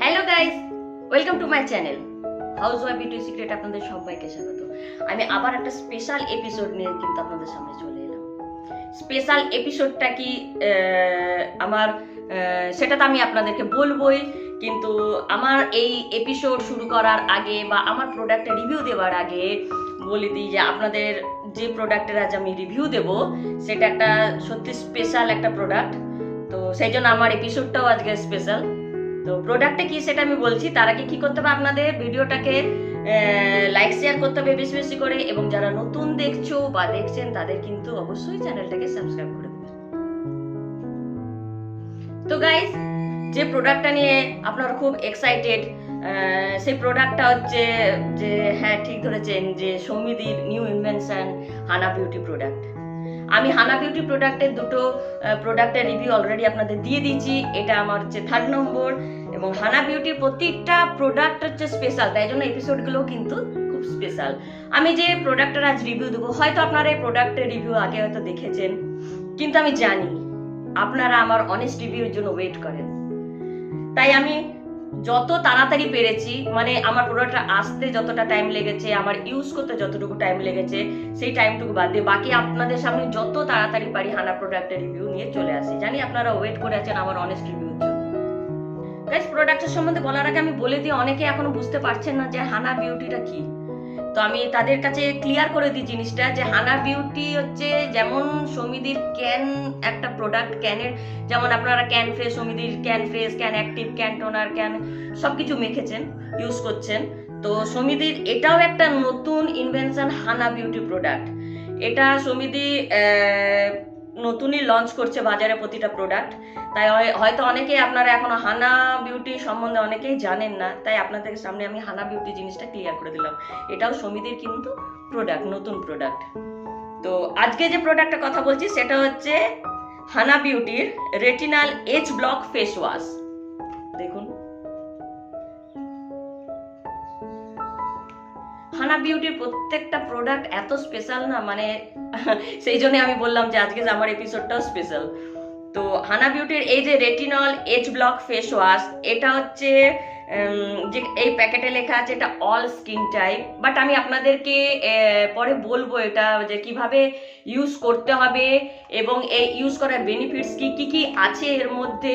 Hello guys, welcome to my channel housewife beauty secret. আপনাদের সবাইকে স্বাগত। আমি আবার একটা স্পেশাল এপিসোড নিয়ে কিন্তু আপনাদের সামনে চলে এলাম। স্পেশাল এপিসোডটা কি আমার সেটা তো আমি আপনাদেরকে বলবোই, কিন্তু আমার এই এপিসোড শুরু করার আগে বা আমার প্রোডাক্টের রিভিউ দেওয়ার আগে বলে দিই যে আপনাদের যে প্রোডাক্টের আজ আমি রিভিউ দেব সেটা একটা সত্যি স্পেশাল একটা প্রোডাক্ট। তো সেই জন্য আমার এপিসোডটাও আজকে স্পেশাল। তো প্রোডাক্টটা কি সেটা আমি বলছি, তার আগে কি করতে হবে, আপনাদের ভিডিওটাকে লাইক শেয়ার করতে হবে বেশি বেশি করে, এবং যারা নতুন দেখছো বা দেখছেন তাদের কিন্তু অবশ্যই চ্যানেলটাকে সাবস্ক্রাইব করে দেবেন। তো গাইস, যে প্রোডাক্টটা নিয়ে আপনারা খুব এক্সাইটেড, সেই প্রোডাক্টটা হচ্ছে যে, হ্যাঁ ঠিক ধরেছেন, যে সৌমিদির নিউ ইনভেনশন হানা বিউটি প্রোডাক্ট। আমি হানা বিউটি প্রোডাক্টের দুটো প্রোডাক্টের রিভিউ অলরেডি আপনাদের দিয়ে দিয়েছি। এটা আমার হচ্ছে 3rd নম্বর, এবং হানা বিউটির প্রত্যেকটা প্রোডাক্ট হচ্ছে স্পেশাল, তাই জন্য এপিসোডগুলো কিন্তু খুব স্পেশাল। আমি যে প্রোডাক্টের আজ রিভিউ দেবো, হয়তো আপনারা এই প্রোডাক্টের রিভিউ আগে হয়তো দেখেছেন, কিন্তু আমি জানি আপনারা আমার অনেস্ট রিভিউর জন্য ওয়েট করেন। তাই আমি যত তাড়াতাড়ি পেরেছি, মানে আমার প্রোডাক্টটা আসতে যতটা টাইম লেগেছে, আমার ইউজ করতে যতটুকু টাইম লেগেছে, সেই টাইমটুকু বাদ দিয়ে বাকি আপনাদের সামনে যত তাড়াতাড়ি পারি হানা প্রোডাক্টের রিভিউ নিয়ে চলে আসি। জানি আপনারা ওয়েট করে আছেন আমার অনেস্ট রিভিউর জন্য। গাইস, প্রোডাক্টের সম্বন্ধে বলার আগে আমি বলে দিই, অনেকে এখনো বুঝতে পারছেন না যে হানা বিউটিটা কি। তো আমি তাদের কাছে ক্লিয়ার করে দিই জিনিসটা, যে হানা বিউটি হচ্ছে যেমন সৌমিদির ক্যান একটা প্রোডাক্ট, ক্যানের যেমন আপনারা ক্যান ফ্রেশ, সৌমিদির can fresh, can active, can toner, can সবকিছু মেখেছেন, ইউজ করছেন। তো সৌমিদির এটাও একটা নতুন ইনভেনশন হানা বিউটি প্রোডাক্ট। এটা সৌমিদি নতুনই লঞ্চ করছে বাজারে প্রতিটা প্রোডাক্ট। তাই হয়তো অনেকে আপনারা এখনো হানা বিউটি সম্বন্ধে অনেকেই জানেন না, তাই আপনাদের সামনে আমি হানা বিউটি জিনিসটা ক্লিয়ার করে দিলাম। এটাও সৌমিদির কিন্তু প্রোডাক্ট, নতুন প্রোডাক্ট। তো আজকে যে প্রোডাক্টের কথা বলছি সেটা হচ্ছে হানা বিউটির retinal age block face wash. দেখুন, হানা বিউটির প্রত্যেকটা প্রোডাক্ট এত স্পেশাল না, মানে সেই জন্য আমি বললাম যে আজকে আমার এপিসোডটাও স্পেশাল। তো হানা বিউটির এই যে retinol age block face wash, এটা হচ্ছে যে এই প্যাকেটে লেখা আছে এটা অল স্কিন টাইপ, বাট আমি আপনাদেরকে পরে বলবো এটা যে কিভাবে ইউজ করতে হবে এবং এই ইউজ করার বেনিফিটস কি কি আছে এর মধ্যে।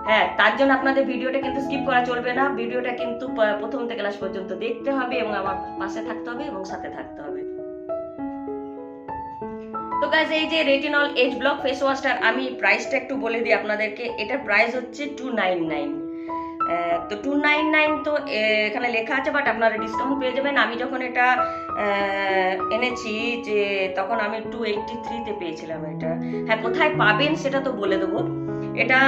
হ্যাঁ, তার জন্য আপনাদের ভিডিওটা কিন্তু স্কিপ করা চলবে না, ভিডিওটা কিন্তু প্রথম থেকে লাস্ট পর্যন্ত দেখতে হবে এবং আমার পাশে থাকতে হবে এবং সাথে থাকতে হবে। তো গাইস, এই যে রেটিনল এজ ব্লক ফেস ওয়াশটার আমি প্রাইসটা একটু বলে দিই আপনাদেরকে। এটার প্রাইস হচ্ছে 299। তো 299 তো এখানে লেখা আছে, বাট আপনারা ডিসকাউন্ট পেয়ে যাবেন। আমি যখন এটা এনেছি যে তখন আমি 283-তে পেয়েছিলাম এটা। হ্যাঁ, কোথায় পাবেন সেটা তো বলে দেবো। এটা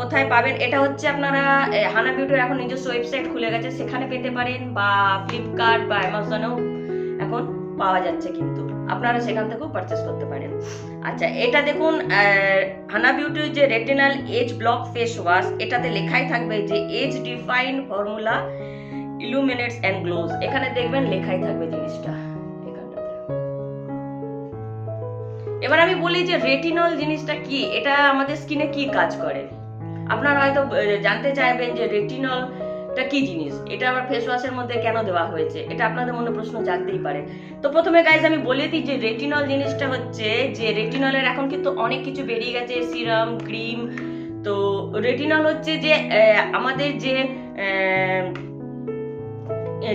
কোথায় পাবেন, এটা হচ্ছে আপনারা হানা বিউটির এখন নিজস্ব ওয়েবসাইট খুলে গেছে, সেখানে পেতে পারেন, বা ফ্লিপকার্ট বা অ্যামাজনেও এখন পাওয়া যাচ্ছে, কিন্তু আপনারা সেখান থেকেও পারচেস করতে পারেন। আচ্ছা, এটা দেখুন, হানা বিউটির যে retinal age block face wash, এটাতে লেখাই থাকবে যে age define formula illuminates and glows. এখানে দেখবেন লেখাই থাকবে জিনিসটা এখানটাতে। এবার আমি বলি যে রেটিনল জিনিসটা কি, এটা আমাদের স্কিনে কি কাজ করে। আপনারা হয়তো জানতে চাইবেন যে রেটিনল কি জিনিস, এটা আমার ফেস ওয়াশের মধ্যে কেন দেওয়া হয়েছে, এটা আপনাদের মনে প্রশ্ন জাগতেই পারে। তো প্রথমে গাইজ আমি বলে দিই যে রেটিনল জিনিসটা হচ্ছে যে রেটিনলের এখন কিন্তু অনেক কিছু বেরিয়ে গেছে, সিরাম, ক্রিম। তো রেটিনল হচ্ছে যে আমাদের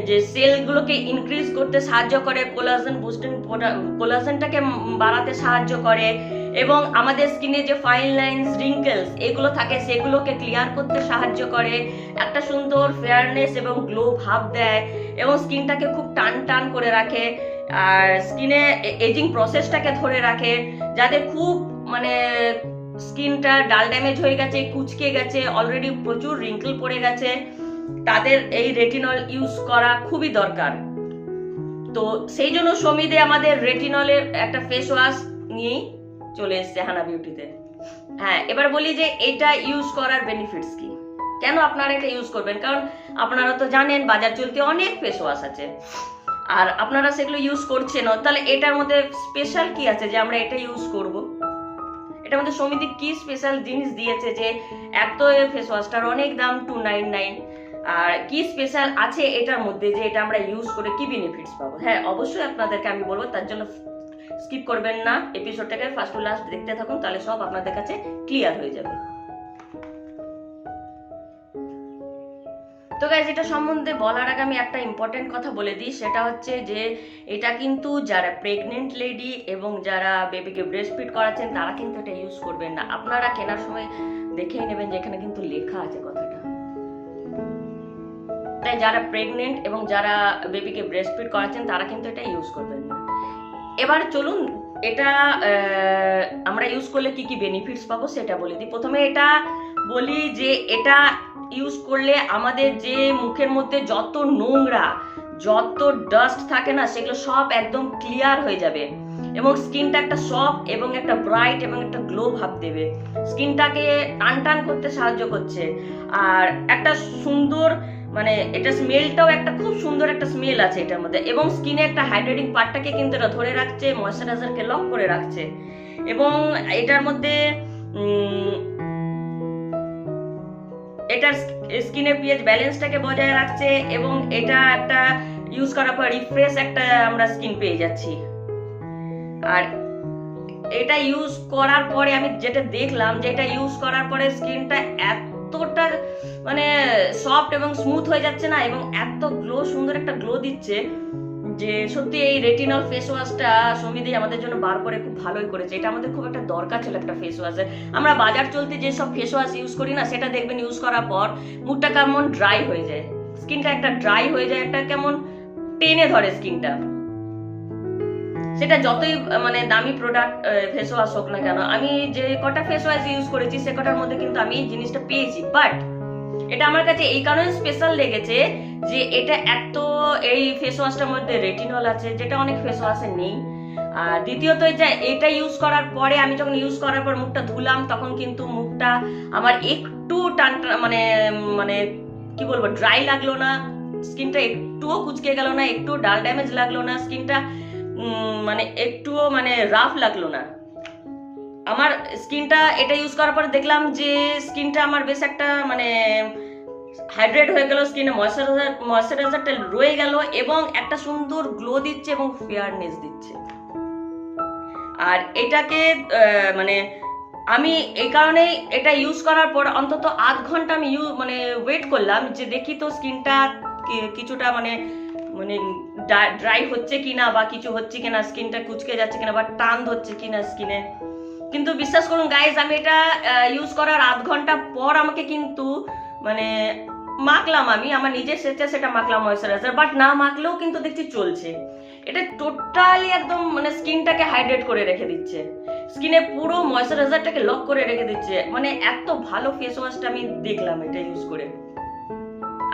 যে সেলগুলোকে ইনক্রিজ করতে সাহায্য করে, কোলাজেন বুস্টিং, কোলাজেনটাকে বাড়াতে সাহায্য করে, এবং আমাদের স্কিনে যে ফাইন লাইন্স, রিঙ্কেলস এগুলো থাকে সেগুলোকে ক্লিয়ার করতে সাহায্য করে, একটা সুন্দর ফেয়ারনেস এবং গ্লো ভাব দেয়, এবং স্কিনটাকে খুব টান টান করে রাখে, আর স্কিনে এজিং প্রসেসটাকে ধরে রাখে। যাদের খুব মানে স্কিনটা ডাল ড্যামেজ হয়ে গেছে, কুচকে গেছে, অলরেডি প্রচুর রিঙ্কেল পড়ে গেছে, তাদের এই রেটিনল ইউজ করা খুবই দরকার। তো সেই জন্য সৌমিদি আমাদের রেটিনলের একটা ফেস ওয়াশ নিয়েই চলে এসছে হানা বিউটিতে। হ্যাঁ, এবার বলি যে এটা ইউজ করার বেনিফিটস কি, কেন আপনারা এটা ইউজ করবেন। কারণ আপনারা তো জানেন বাজার চলতে অনেক ফেস ওয়াশ আছে, আর আপনারা সেগুলো ইউজ করছেন না, তাহলে এটার মধ্যে স্পেশাল কি আছে যে আমরা এটা ইউজ করব। এটার মধ্যে সৌমিদি কি স্পেশাল জিনিস দিয়েছে যে এত ফেস ওয়াশটার অনেক দাম 299, আর কি স্পেশাল আছে এটার মধ্যে যে এটা আমরা ইউজ করে কি বেনিফিটস পাবো। হ্যাঁ, অবশ্যই আপনাদেরকে আমি বলবো, তার জন্য স্কিপ করবেন না, এপিসোডটাকে ফার্স্ট টু লাস্ট দেখতে থাকুন, তাহলে সব আপনাদের কাছে ক্লিয়ার হয়ে যাবে। তো গাইজ, এটা সম্বন্ধে বলার আগে আমি একটা ইম্পর্টেন্ট কথা বলে দিই, সেটা হচ্ছে যে এটা কিন্তু যারা প্রেগনেন্ট লেডি এবং যারা বেবিকে ব্রেস্ট ফিড করাচ্ছেন তারা কিন্তু এটা ইউজ করবেন না। আপনারা কেনার সময় দেখেই নেবেন যে এখানে কিন্তু লেখা আছে কথাটা। তাই যারা প্রেগনেন্ট এবং যারা বেবিকে ব্রেস্ট ফিড করাচ্ছেন তারা কিন্তু এটা ইউজ করবেন না। এবার চলুন এটা আমরা ইউজ করলে কি কি বেনিফিটস পাবো সেটা বলে দিই। প্রথমে এটা বলি যে এটা ইউজ করলে আমাদের যে মুখের মধ্যে যত নোংরা, যত ডাস্ট থাকে না, সেগুলো সব একদম ক্লিয়ার হয়ে যাবে এবং স্কিনটা একটা সফট এবং একটা ব্রাইট এবং একটা গ্লো ভাব দেবে। স্কিনটাকে টান টান করতে সাহায্য করছে। আর একটা সুন্দর মানে এটা স্মেলটাও একটা খুব সুন্দর একটা স্মেল আছে এটার মধ্যে, এবং স্কিনে একটা হাইড্রেটিং পার্টটাকে কিন্তু এটা ধরে রাখছে, ময়শ্চারাইজারকে লক করে রাখছে, এবং এটার মধ্যে এটার স্কিনের পিএইচ ব্যালেন্সটাকে বজায় রাখছে, এবং এটা একটা ইউজ করার পর রিফ্রেশ একটা আমরা স্কিন পেয়ে যাচ্ছি। আর এটা ইউজ করার পরে আমি যেটা দেখলাম যে এটা ইউজ করার পরে স্কিনটা এতটা মানে সফট এবং স্মুথ হয়ে যাচ্ছে না, এবং এত গ্লো, সুন্দর একটা গ্লো দিচ্ছে যে সত্যি এই রেটিনল ফেস ওয়াশটা সমিতি আমাদের জন্য বার করে খুব ভালোই করেছে। এটা আমাদের খুব একটা দরকার ছিল একটা ফেস ওয়াশের। আমরা বাজার চলতে যে সব ফেস ওয়াশ ইউজ করি না, সেটা দেখবেন ইউজ করার পর মুখটা কেমন ড্রাই হয়ে যায়, স্কিনটা একটা ড্রাই হয়ে যায়, একটা কেমন টেনে ধরে স্কিনটা। সেটা যতই মানে দামি প্রোডাক্ট ফেস ওয়াশ হোক না কেন, আমি যে কটা ফেস ওয়াশ ইউজ করেছি সে কটার মধ্যে কিন্তু আমি এই জিনিসটা পেয়েছি। বাট এটা আমার কাছে এই কারণে স্পেশাল লেগেছে যে এটা এত এই ফেস ওয়াশটার মধ্যে রেটিনল আছে, যেটা অনেক ফেস ওয়াশে নেই। আর দ্বিতীয়ত এটা ইউজ করার পরে আমি যখন ইউজ করার পর মুখটা ধুলাম, তখন কিন্তু মুখটা আমার একটু টান মানে মানে কি বলবো ড্রাই লাগলো না, স্কিনটা একটুও কুচকে গেল না, একটু ডাল ড্যামেজ লাগলো না, স্কিনটা মানে একটুও মানে রাফ লাগলো না। আমার স্কিনটা এটা ইউজ করার পরে দেখলাম যে স্কিনটা আমার বেশ একটা মানে হাইড্রেট হয়ে গেল, স্কিনে ময়শ্চারাইজারটা রয়ে গেল, এবং একটা সুন্দর গ্লো দিচ্ছে এবং ফেয়ারনেস দিচ্ছে। আর এটাকে মানে আমি এই কারণে এটা ইউজ করার পর অন্তত আধ ঘন্টা আমি মানে ওয়েট করলাম যে দেখি তো স্কিনটা কিছুটা মানে মানে ড্রাই হচ্ছে কিনা বা কিছু হচ্ছে কিনা, স্কিনটা কুচকে যাচ্ছে কিনা বা টান ধরছে কিনা স্কিনে। কিন্তু বিশ্বাস করুন গাইজ, আমি এটা ইউজ করার আধ ঘন্টা পর আমাকে কিন্তু মানে মাখলাম, আমি আমার নিজের সেটা মাখলাম ময়শ্চারাইজার, বাট না মাখলেও কিন্তু দেখছি চলছে। এটা টোটালি একদম মানে স্কিনটাকে হাইড্রেট করে রেখে দিচ্ছে, স্কিনে পুরো ময়শ্চারাইজারটাকে লক করে রেখে দিচ্ছে। মানে এত ভালো ফেস ওয়াশটা আমি দেখলাম এটা ইউজ করে।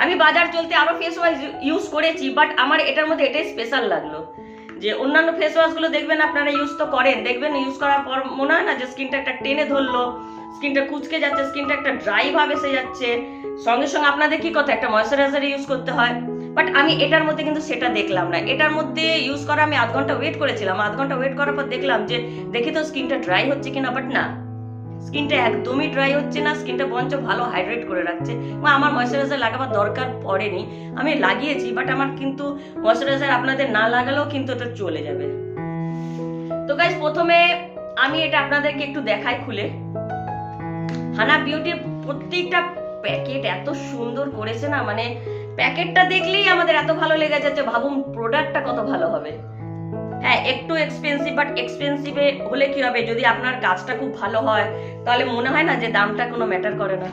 আমি বাজার চলতে আরো ফেস ওয়াশ ইউজ করেছি, বাট আমার এটার মধ্যে এটাই স্পেশাল লাগলো যে অন্যান্য ফেস ওয়াশ গুলো দেখবেন আপনারা ইউজ তো করেন, দেখবেন ইউজ করার পর মনে হয় না যে স্কিনটা একটা টেনে ধরলো, স্কিনটা কুচকে যাচ্ছে, স্কিনটা একটা ড্রাই ভাব এসে যাচ্ছে, সঙ্গে সঙ্গে আপনাদের কি কথা একটা ময়শ্চারাইজার ইউজ করতে হয়। বাট আমি এটার মধ্যে কিন্তু সেটা দেখলাম না। এটার মধ্যে ইউজ করা আমি আধ ঘন্টা ওয়েট করেছিলাম, আধ ঘন্টা ওয়েট করার পর দেখলাম যে দেখি তো স্কিনটা ড্রাই হচ্ছে কিনা, বাট না, স্কিনটা একদমই ড্রাই হচ্ছে না, স্কিনটা বঞ্চ ভালো হাইড্রেট করে রাখছে। আমার ময়শ্চারাইজার লাগাবার দরকার পড়েনি, আমি লাগিয়েছি, বাট আমার কিন্তু ময়শ্চারাইজার আপনাদের না লাগালেও কিন্তু এটা চলে যাবে। তো গাইস, প্রথমে আমি এটা আপনাদেরকে একটু দেখাই খুলে। হানা বিউটির প্রত্যেকটা প্যাকেট এত সুন্দর করেছে না, মানে প্যাকেটটা দেখলেই আমাদের এত ভালো লেগে যাচ্ছে, ভাবুন প্রোডাক্টটা কত ভালো হবে। হ্যাঁ, একটু এক্সপেন্সিভ, বাট এক্সপেন্সিভে হলে কি হবে, যদি আপনার কাজটা খুব ভালো হয় তাহলে মনে হয় না যে দামটা কোনো ম্যাটার করে না।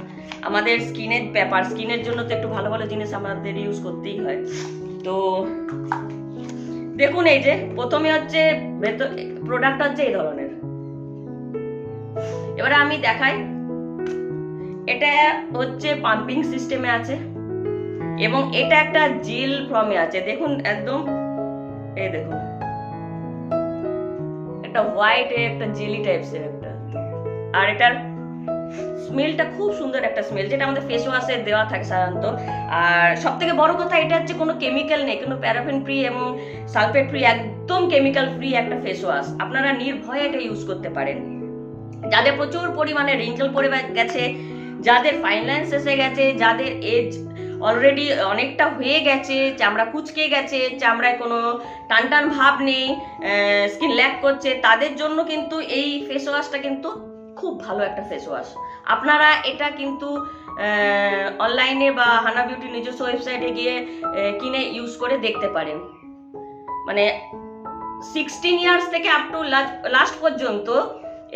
আমাদের স্কিনের ব্যাপার, স্কিনের জন্য তো একটু ভালো ভালো জিনিস আমাদের ইউজ করতেই হয়। তো দেখুন, এই যে প্রথমে হচ্ছে প্রোডাক্ট হচ্ছে এই ধরনের। এবারে আমি দেখাই, এটা হচ্ছে পাম্পিং সিস্টেমে আছে এবং এটা একটা জেল ফর্মে আছে। দেখুন একদম, এই দেখুন একটা হোয়াইট একটা জেলি টাইপসের একটা, আর এটার স্মেলটা খুব সুন্দর একটা স্মেল, যেটা আমাদের ফেস ওয়াশে দেওয়া থাকে সাধারণত। আর সব থেকে বড় কথা, এটা হচ্ছে কোনো কেমিক্যাল নেই, কোনো প্যারাফিন ফ্রি এবং সালফেট ফ্রি, একদম কেমিক্যাল ফ্রি একটা ফেস ওয়াশ। আপনারা নির্ভয়ে এটা ইউজ করতে পারেন। যাদের প্রচুর পরিমাণে রিঙ্কেল পড়ে গেছে, যাদের ফাইন লাইন্স এসে গেছে, যাদের এজ অলরেডি অনেকটা হয়ে গেছে, চামড়া কুচকে গেছে, চামড়ায় কোনো টান টান ভাব নেই, স্কিন ল্যাক করছে, তাদের জন্য কিন্তু এই ফেস ওয়াশটা কিন্তু খুব ভালো একটা ফেস ওয়াশ। আপনারা এটা কিন্তু অনলাইনে বা হানা বিউটি নিজস্ব ওয়েবসাইটে গিয়ে কিনে ইউজ করে দেখতে পারেন। মানে 16 ইয়ার্স থেকে আপ টু লাস্ট পর্যন্ত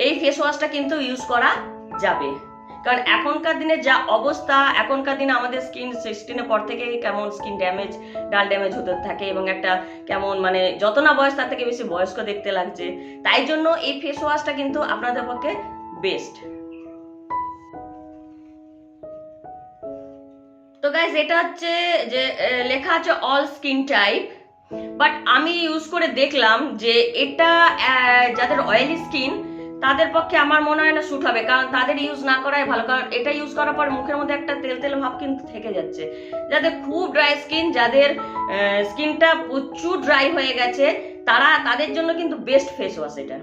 এই ফেস ওয়াশটা কিন্তু ইউজ করা যাবে। কারণ এখনকার দিনে যা অবস্থা, এখনকার দিনে আমাদের স্কিন 16-এর পর থেকে কেমন স্কিন ড্যামেজ, ডাল ড্যামেজ হতে থাকে এবং একটা কেমন মানে যত না বয়স তার থেকে বেশি বয়স্ক দেখতে লাগছে। তাই জন্য এই ফেস ওয়াশটা কিন্তু আপনাদের পক্ষে বেস্ট। তো গাইস, এটা হচ্ছে যে লেখা আছে অল স্কিন টাইপ, বাট আমি ইউজ করে দেখলাম যে এটা যাদের অয়েলি স্কিন তাদের পক্ষে আমার মনে হয় না স্যুট হবে, কারণ তাদের ইউজ না করাই ভালো। কারণ এটা ইউজ করার পর মুখের মধ্যে একটা তেল তেল ভাব কিন্তু থেকে যাচ্ছে। যাদের খুব ড্রাই স্কিন, যাদের স্কিনটা প্রচুর ড্রাই হয়ে গেছে, তাদের জন্য কিন্তু বেস্ট ফেস ওয়াশ এটা।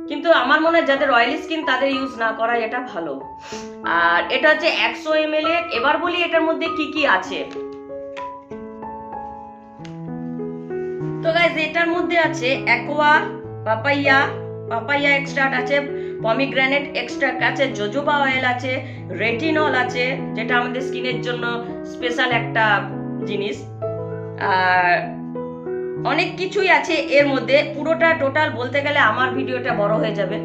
কিন্তু আমার মনে হয় যাদের অয়েলি স্কিন তাদের ইউজ না করাই এটা ভালো। আর এটা হচ্ছে 100 ml এর। এবার বলি এটার মধ্যে কি কি আছে। তো গাইস, এটার মধ্যে আছে অ্যাকোয়া, পাপাইয়া এক্সট্রাক্ট আছে, পমিগ্রানেট এক্সট্রাক্ট আছে, জোজোবা অয়েল আছে, রেটিনল আছে, যেটা আমাদের স্কিনের জন্য স্পেশাল একটা জিনিস। আর অনেক কিছুই আছে এর মধ্যে। পুরোটা টোটাল বলতে গেলে আমার ভিডিওটা বড় হয়ে যাবে,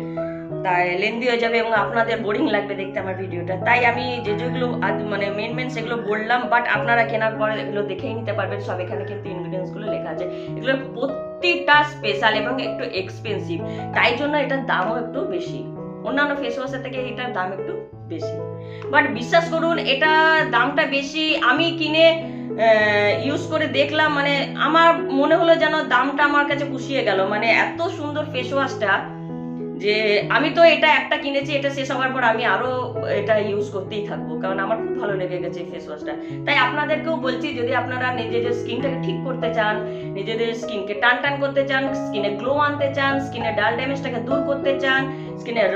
তাই লেন্দি হয়ে যাবে এবং আপনাদের বোরিং লাগবে দেখতে আমার ভিডিওটা। তাই আমি যেগুলো মানে মেন সেগুলো বললাম, বাট আপনারা কেনার পরে এগুলো দেখেই নিতে পারবেন। সব এখানে কিন্তু ইনগ্রিডিয়েন্টস গুলো লেখা আছে। এগুলো প্রত্যেকটা স্পেশাল এবং একটু এক্সপেন্সিভ, তাই জন্য এটার দামও একটু বেশি। অন্যান্য ফেস ওয়াশের থেকে এটার দাম একটু বেশি, বাট বিশ্বাস করুন এটা দামটা বেশি। আমি কিনে ইউজ করে দেখলাম, মানে আমার মনে হলো যেন দামটা আমার কাছে পুষিয়ে গেল। মানে এত সুন্দর ফেস ওয়াশটা যে আমি তো এটা একটা কিনেছি, এটা শেষ হওয়ার পর আমি আরো এটা ইউজ করতেই থাকবো, কারণ আমার খুব ভালো লেগে গেছে এই ফেস ওয়াশটা। তাই আপনাদেরকেও বলছি, যদি আপনারা নিজেদের স্কিনটাকে ঠিক করতে চান, নিজেদের স্কিনকে টান টান করতে চান, স্কিনে গ্লো আনতে চান, স্কিনের ডাল ড্যামেজটাকে দূর করতে চান, স্কিনের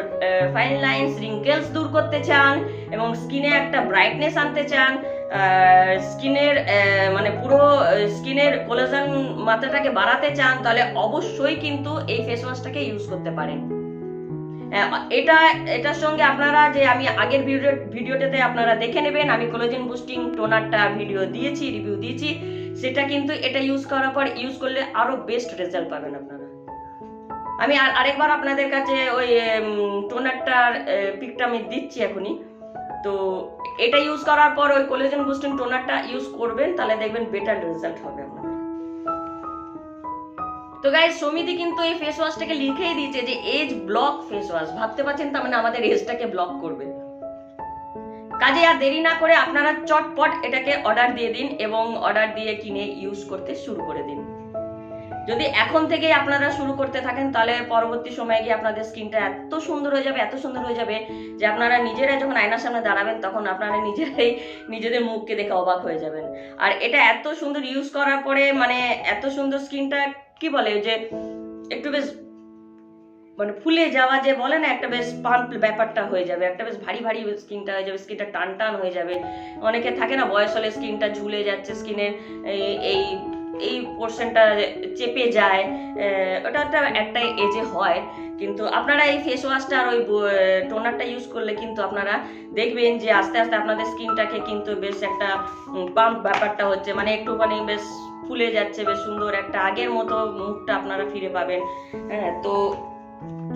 ফাইন লাইনস, রিঙ্কেলস দূর করতে চান এবং স্কিনে একটা ব্রাইটনেস আনতে চান, স্কিনের মানে পুরো স্কিনের কোলাজেন মাত্রাটাকে বাড়াতে চান, তাহলে অবশ্যই কিন্তু এই ফেস ওয়াশটাকে ইউজ করতে পারেন। এটার সঙ্গে আপনারা যে আমি আগের ভিডিওটাতে আপনারা দেখে নেবেন, আমি কোলাজেন বুস্টিং টোনারটা রিভিউ দিয়েছি, সেটা কিন্তু এটা ইউজ করার পর ইউজ করলে আরো বেস্ট রেজাল্ট পাবেন আপনারা। আমি আরেকবার আপনাদের কাছে ওই টোনারটার পিকটা আমি দিচ্ছি এখনই। তো এটা ইউজ করার পর ওই কোলাজেন বুস্টিং টোনারটা ইউজ করবেন, তাহলে দেখবেন বেটার রেজাল্ট হবে আপনাদের। তো গাইস, সমিতি কিন্তু এই ফেস ওয়াশটাকে লিখেই দিয়েছে যে এজ ব্লক ফেস ওয়াশ। ভাবতে পারছেন, তার মানে আমাদের এজটাকে ব্লক করবে। কাজে আর দেরি না করে আপনারা চটপট এটাকে অর্ডার দিয়ে দিন এবং অর্ডার দিয়ে কিনে ইউজ করতে শুরু করে দিন। যদি এখন থেকে আপনারা শুরু করতে থাকেন, তাহলে পরবর্তী সময়ে গিয়ে আপনাদের স্কিনটা এত সুন্দর হয়ে যাবে যে আপনারা নিজেরা যখন আয়নার সামনে দাঁড়াবেন তখন আপনারা নিজেদের মুখকে দেখে অবাক হয়ে যাবেন। আর এটা এত সুন্দর ইউজ করার পরে, মানে এত সুন্দর স্কিনটা কি বলে যে একটু বেশ মানে ফুলে যাওয়া যে বলে না, একটা বেশ পাম্প ব্যাপারটা হয়ে যাবে, একটা বেশ ভারী স্কিনটা হয়ে যাবে, স্কিনটা টান টান হয়ে যাবে। অনেকে থাকে না বয়স হলে স্কিনটা ঝুলে যাচ্ছে, স্কিনের এই পোর্শনটা চেপে যায়, ওটা একটা এজে হয়। কিন্তু আপনারা এই ফেস ওয়াশটা আর ওই টোনারটা ইউজ করলে কিন্তু আপনারা দেখবেন যে আস্তে আস্তে আপনাদের স্কিনটাকে কিন্তু বেশ একটা পাম্প ব্যাপারটা হচ্ছে, মানে একটুখানি বেশ ফুলে যাচ্ছে, বেশ সুন্দর একটা আগের মতো মুখটা আপনারা ফিরে পাবেন। হ্যাঁ, তো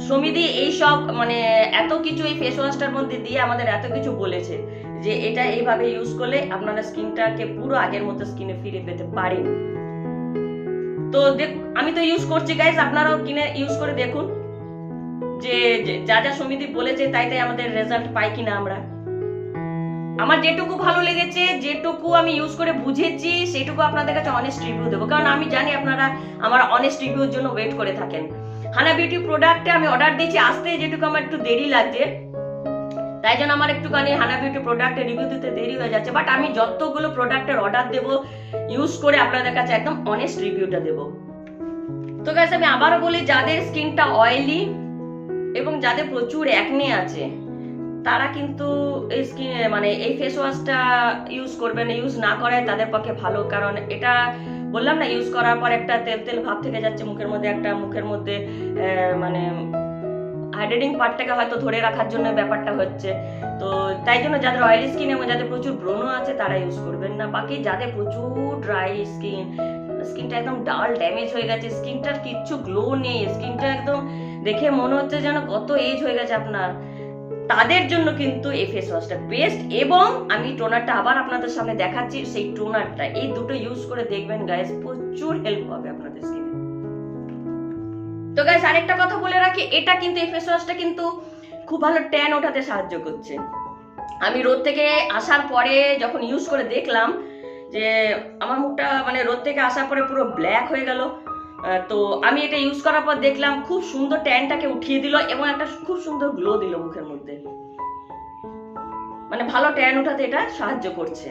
সমিতি এইসব মানে এত কিছু এই ফেস ওয়াশটার মধ্যে দিয়ে আমাদের এত কিছু বলেছে যে এটা এইভাবে ইউজ করলে আপনারা স্কিনটাকে পুরো আগের মতো স্কিনে ফিরে পেতে পারেন। তো আমি তো ইউজ করছি গাইস, আপনারাও কিনে ইউজ করে দেখুন যে যা সমিতি বলেছে তাই আমাদের রেজাল্ট পাই কিনা আমরা। আমার যেটুকু ভালো লেগেছে, যেটুকু আমি ইউজ করে বুঝেছি, সেটুকু আপনাদের কাছে অনেস্ট রিভিউ দেবো, কারণ আমি জানি আপনারা আমার অনেস্ট রিভিউর জন্য ওয়েট করে থাকেন। হানা বিউটি প্রোডাক্টে আমি অর্ডার দিয়েছি, আসতে যেটুকু আমার একটু দেরি লাগছে, তাই জন্য আমার একটুখানি হানা বিউটি প্রোডাক্টের রিভিউ দিতে দেরি হয়ে যাচ্ছে। বাট আমি যতগুলো প্রোডাক্টের অর্ডার দেবো ইউজ করে আপনাদের কাছে একদম অনেস্ট রিভিউটা দেবো। তো গাইস, আমি আবারও বলি, যাদের স্কিনটা অয়েলি এবং যাদের প্রচুর অ্যাকনে আছে, তারা কিন্তু এই স্কিন মানে এই ফেস ওয়াশটা ইউজ করবেন। ইউজ না করে তাদের পক্ষে ভালো, কারণ এটা বললাম না, ইউজ করার পর একটা তেল তেল ভাব থেকে যাচ্ছে মুখের মধ্যে, একটা মুখের মধ্যে মানে হাইড্রেটিং পার্টটাকে হয়তো ধরে রাখার জন্য ব্যাপারটা হচ্ছে। তো তাই জন্য যাদের অয়েলি স্কিন এবং যাদের প্রচুর ব্রণ আছে তারা ইউজ করবেন না। বাকি যাদের প্রচুর ড্রাই স্কিনটা একদম ডাল ড্যামেজ হয়ে গেছে, স্কিনটার কিচ্ছু গ্লো নেই, স্কিনটা একদম দেখে মনে হচ্ছে যেন কত এজ হয়ে গেছে আপনার, তাদের জন্য কিন্তু এই ফেস ওয়াশটা বেস্ট। এবং আমি টোনারটা আবার আপনাদের সামনে দেখাচ্ছি, সেই টোনারটা এই দুটো ইউজ করে দেখবেন গাইস, প্রচুর হেল্প হবে আপনাদের স্কিনে। তো গাইস আরেকটা কথা বলে রাখি, এটা কিন্তু এই ফেস ওয়াশটা কিন্তু খুব ভালো ট্যান ওঠাতে সাহায্য করছে। আমি রোদ থেকে আসার পরে যখন ইউজ করে দেখলাম যে আমার মুখটা মানে রোদ থেকে আসার পরে পুরো ব্ল্যাক হয়ে গেল। তো আমি এটা ইউজ করার পর দেখলাম খুব সুন্দর ট্যানটাকে উঠিয়ে দিল এবং একটা খুব সুন্দর গ্লো দিল মুখের মধ্যে, মানে ভালো ট্যান ওঠাতে এটা সাহায্য করছে।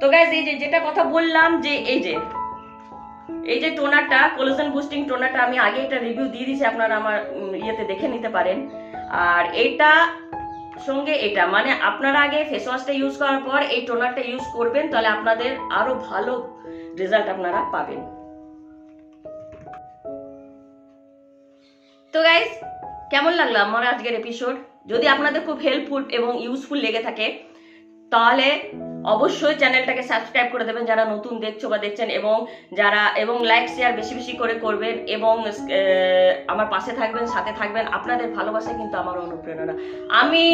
তো গাইস এই যে যেটা কথা বললাম যে এই যে টোনারটা, কোলাজেন বুস্টিং টোনারটা, আমি আগে এটা রিভিউ দিয়ে দিয়েছি, আপনারা আমার ইয়েতে দেখে নিতে পারেন। আর এইটা সঙ্গে এটা মানে আপনারা আগে ফেস ওয়াশটা ইউজ করার পর এই টোনারটা ইউজ করবেন, তাহলে আপনাদের আরো ভালো রেজাল্ট আপনারা পাবেন। তো গাইস কেমন লাগলো আমার আজকের এপিসোড? যদি আপনাদের খুব হেল্পফুল এবং ইউজফুল লেগে থাকে তাহলে অবশ্যই চ্যানেলটাকে সাবস্ক্রাইব করে দেবেন যারা নতুন দেখছো বা দেখছেন, এবং লাইক শেয়ার বেশি বেশি করে করবেন এবং আমার পাশে থাকবেন, সাথে থাকবেন। আপনাদের ভালোবাসা কিন্তু আমার অনুপ্রেরণা। আমি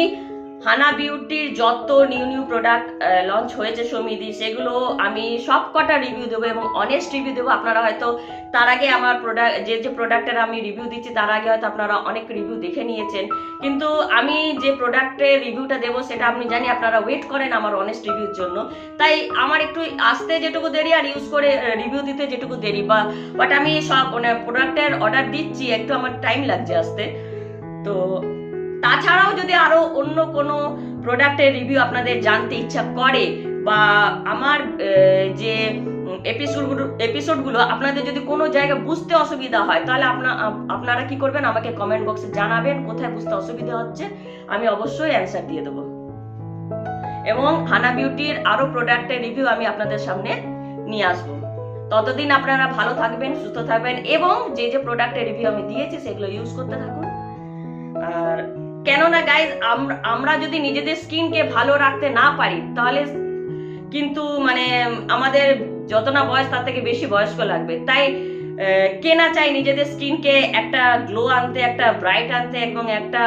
হানা বিউটির যত নিউ প্রোডাক্ট লঞ্চ হয়েছে সৌমিদি, সেগুলো আমি সব কটা রিভিউ দেবো এবং অনেস্ট রিভিউ দেবো। আপনারা হয়তো তার আগে আমার প্রোডাক্ট যে প্রোডাক্টের আমি রিভিউ দিচ্ছি তার আগে হয়তো আপনারা অনেক রিভিউ দেখে নিয়েছেন, কিন্তু আমি যে প্রোডাক্টের রিভিউটা দেবো সেটা আমি জানি আপনারা ওয়েট করেন আমার অনেস্ট রিভিউর জন্য। তাই আমার একটু আসতে যেটুকু দেরি আর ইউজ করে রিভিউ দিতে যেটুকু দেরি, বাট আমি সব মানে প্রোডাক্টের অর্ডার দিচ্ছি, একটু আমার টাইম লাগছে আসতে। তো তাছাড়াও যদি আরো অন্য কোনো প্রোডাক্টের রিভিউ আপনাদের জানতে ইচ্ছা করে বা আমার যে এপিসোডগুলো আপনাদের যদি কোনো জায়গায় বুঝতে অসুবিধা হয়, তাহলে আপনারা কি করবেন, আমাকে কমেন্ট বক্সে জানাবেন কোথায় বুঝতে অসুবিধা হচ্ছে, আমি অবশ্যই অ্যান্সার দিয়ে দেবো। এবং হানা বিউটির আরো প্রোডাক্টের রিভিউ আমি আপনাদের সামনে নিয়ে আসবো। ততদিন আপনারা ভালো থাকবেন, সুস্থ থাকবেন এবং যে প্রোডাক্টের রিভিউ আমি দিয়েছি সেগুলো ইউজ করতে থাকুন। আর কেননা গাইজ আমরা যদি নিজেদের স্কিনকে ভালো রাখতে না পারি তাহলে কিন্তু মানে আমাদের যত না বয়স তার থেকে বেশি বয়স্ক লাগবে। তাই কে না চাই নিজেদের স্কিনকে একটা গ্লো আনতে, একটা ব্রাইট আনতে এবং একটা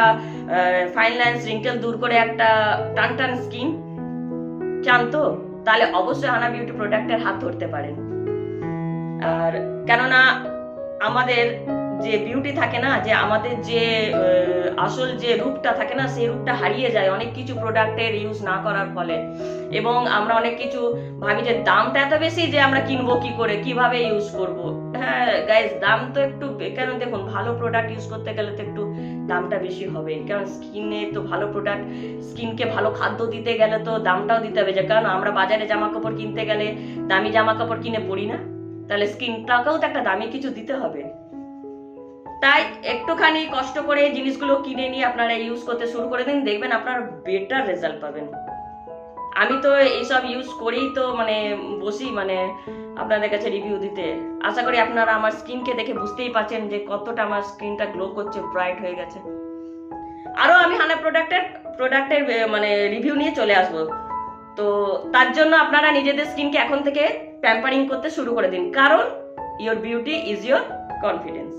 ফাইন লাইনস রিঙ্কেল দূর করে একটা টান স্কিন চান, তো তাহলে অবশ্যই হানা বিউটি প্রোডাক্টের হাত ধরতে পারেন। আর কেননা আমাদের যে বিউটি থাকে না, যে আমাদের যে আসল যে রূপটা থাকে না, সেই রূপটা হারিয়ে যায় অনেক কিছু প্রোডাক্টের ইউজ না করার ফলে। এবং আমরা অনেক কিছু ভাবি যে দামটা এত বেশি যে আমরা কিনবো কি করে, কিভাবে ইউজ করব। হ্যাঁ গাইজ, দাম তো একটু, কারণ দেখুন ভালো প্রোডাক্ট ইউজ করতে গেলে তো একটু দামটা বেশি হবে, কারণ স্কিনে তো ভালো প্রোডাক্ট, স্কিনকে ভালো খাদ্য দিতে গেলে তো দামটাও দিতে হবে। যে কারণ আমরা বাজারে জামা কাপড় কিনতে গেলে দামি জামা কাপড় কিনে পরি না, তাহলে স্কিনটাকেও তো একটা দামি কিছু দিতে হবে। তাই একটুখানি কষ্ট করে জিনিসগুলো কিনে নিয়ে আপনারা ইউজ করতে শুরু করে দিন, দেখবেন আপনারা বেটার রেজাল্ট পাবেন। আমি তো এইসব ইউজ করেই তো মানে বসি মানে আপনাদের কাছে রিভিউ দিতে। আশা করি আপনারা আমার স্কিনকে দেখে বুঝতেই পারছেন যে কতটা আমার স্কিনটা গ্লো করছে, ব্রাইট হয়ে গেছে। আরো আমি হানা প্রোডাক্টের মানে রিভিউ নিয়ে চলে আসবো। তো তার জন্য আপনারা নিজেদের স্কিনকে এখন থেকে প্যাম্পারিং করতে শুরু করে দিন, কারণ your beauty is your confidence.